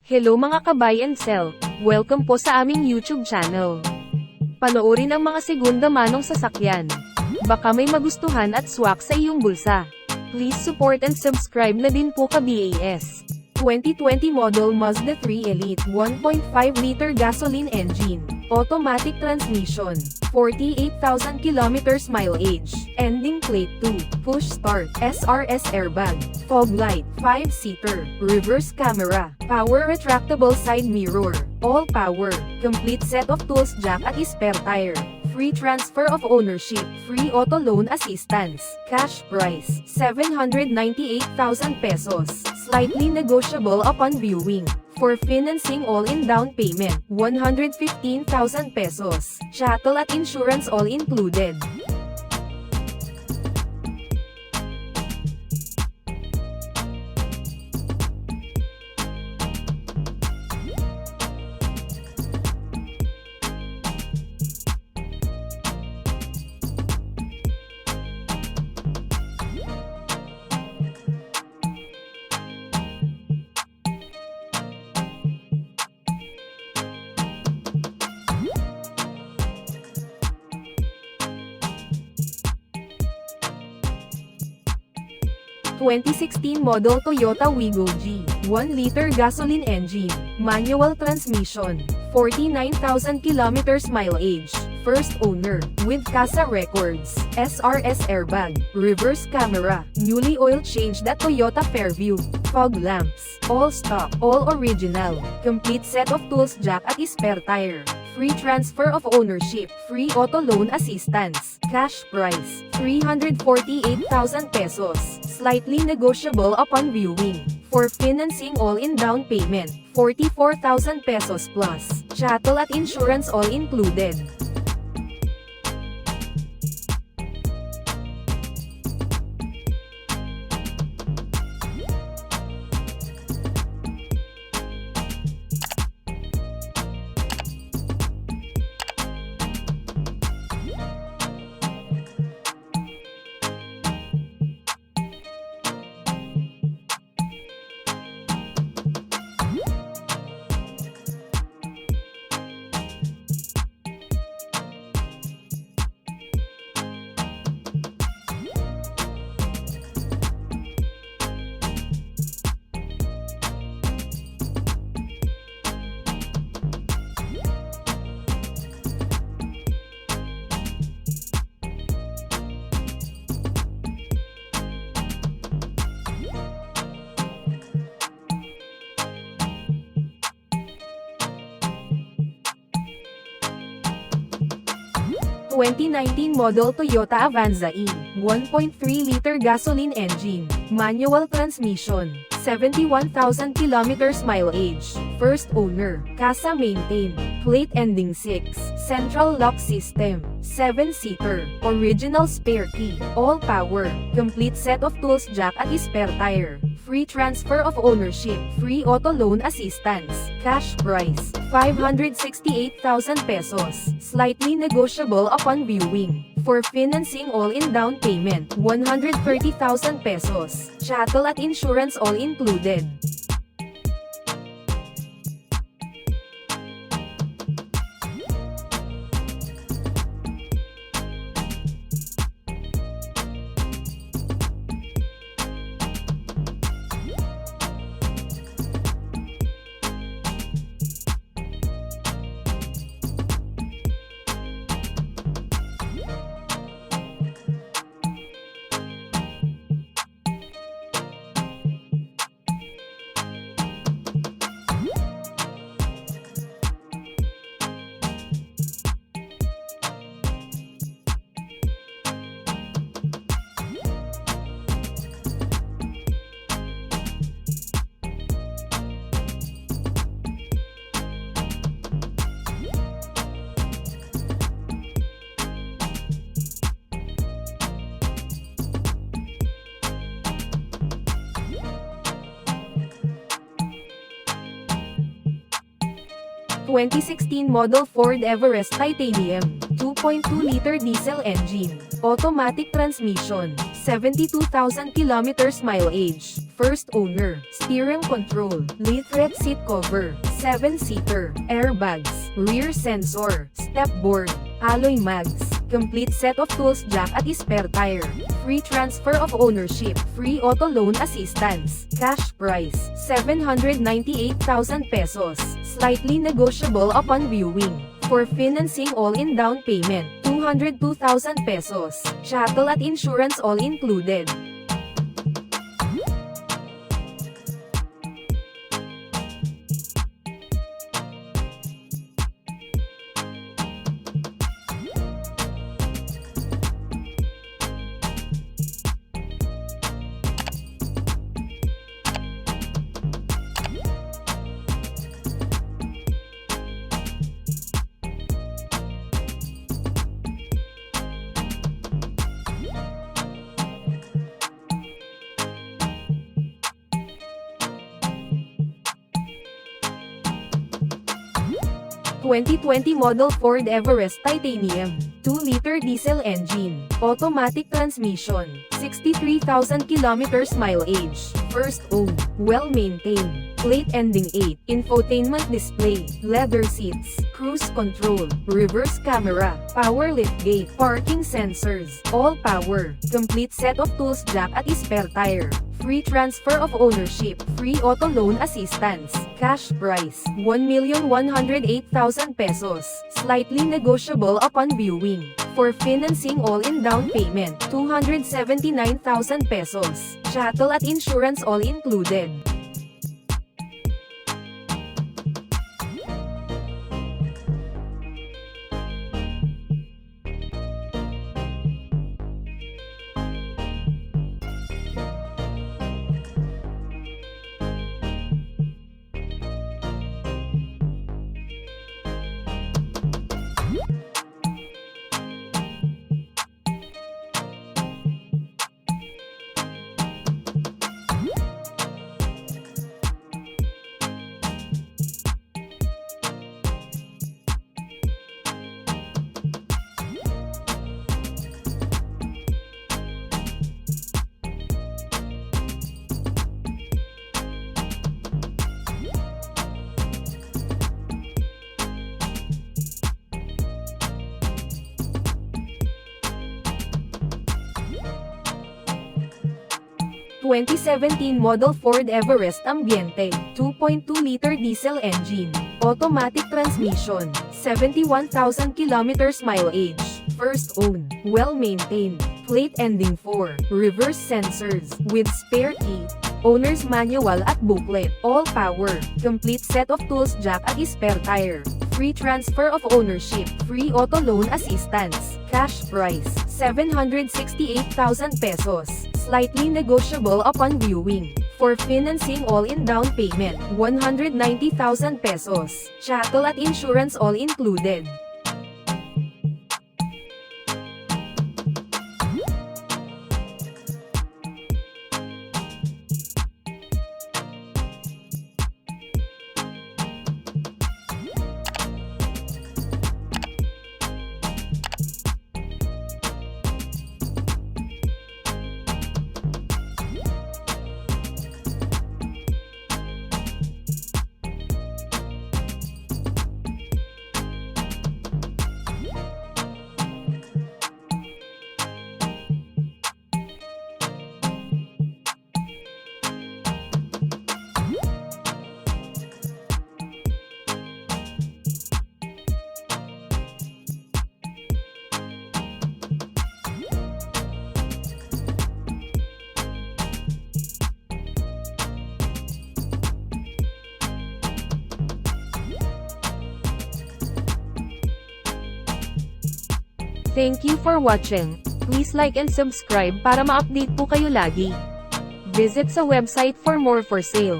Hello mga ka-buy and sell, welcome po sa aming YouTube channel. Panoorin ang mga segunda manong sasakyan. Baka may magustuhan at swak sa iyong bulsa. Please support and subscribe na din po ka-BAS. 2020 model Mazda 3 Elite 1.5-liter gasoline engine, automatic transmission, 48,000 kilometers mileage, ending plate 2, push start, SRS airbag, fog light, 5-seater, reverse camera, power retractable side mirror, all power, complete set of tools jack at spare tire. Free transfer of ownership, free auto loan assistance, cash price, 798,000 pesos, slightly negotiable upon viewing. For financing all-in down payment, 115,000 pesos, chattel at insurance all included. (2016 model Toyota Wigo G, 1-liter gasoline engine, manual transmission, 49,000 kilometers mileage, first owner, with CASA records, SRS airbag, reverse camera, newly oil changed at Toyota Fairview, fog lamps, all stock, all original, complete set of tools jack at spare tire. Free transfer of ownership, free auto loan assistance, cash price, 348,000 pesos, slightly negotiable upon viewing. For financing all-in down payment, 44,000 pesos plus, chattel at insurance all included. (2019 model Toyota Avanza E, 1.3-liter gasoline engine, manual transmission, 71,000 kilometers mileage, first owner, CASA maintained, plate ending 6, central lock system, 7-seater, original spare key, all power, complete set of tools jack at spare tire. Free transfer of ownership, free auto loan assistance, cash price, 568,000 pesos, slightly negotiable upon viewing. For financing all-in down payment, 130,000 pesos, chattel at insurance all included. (2016 model Ford Everest Titanium, 2.2-liter diesel engine, automatic transmission, 72,000 kilometers mileage. First owner. Steering control. Leather seat cover. 7-seater. Airbags. Rear sensor. Stepboard. Alloy mags. Complete set of tools, jack at spare tire. Free transfer of ownership. Free auto loan assistance. Cash price. 798,000 pesos. Slightly negotiable upon viewing. For financing all-in down payment, 202,000 pesos. Chattel at insurance all included. (2020) model Ford Everest Titanium, 2-liter diesel engine, automatic transmission, 63,000 kilometers mileage, first owned, well-maintained, plate ending 8, infotainment display, leather seats, cruise control, reverse camera, power liftgate, parking sensors, all power, complete set of tools, jack at spare tire. Free transfer of ownership, free auto loan assistance, cash price, 1,108,000 pesos, slightly negotiable upon viewing. For financing all-in down payment, 279,000 pesos, chattel at insurance all included. (2017) model Ford Everest Ambiente, 2.2-liter diesel engine, automatic transmission, 71,000 kilometers mileage, first owned, well-maintained, plate ending 4, reverse sensors, with spare key, owner's manual at booklet, all power, complete set of tools, jack at spare tire. Free transfer of ownership, free auto loan assistance, cash price, 768,000 pesos, slightly negotiable upon viewing. For financing all-in down payment, 190,000 pesos, chattel at insurance all included. Thank you for watching. Please like and subscribe para ma-update po kayo lagi. Visit sa website for more for sale.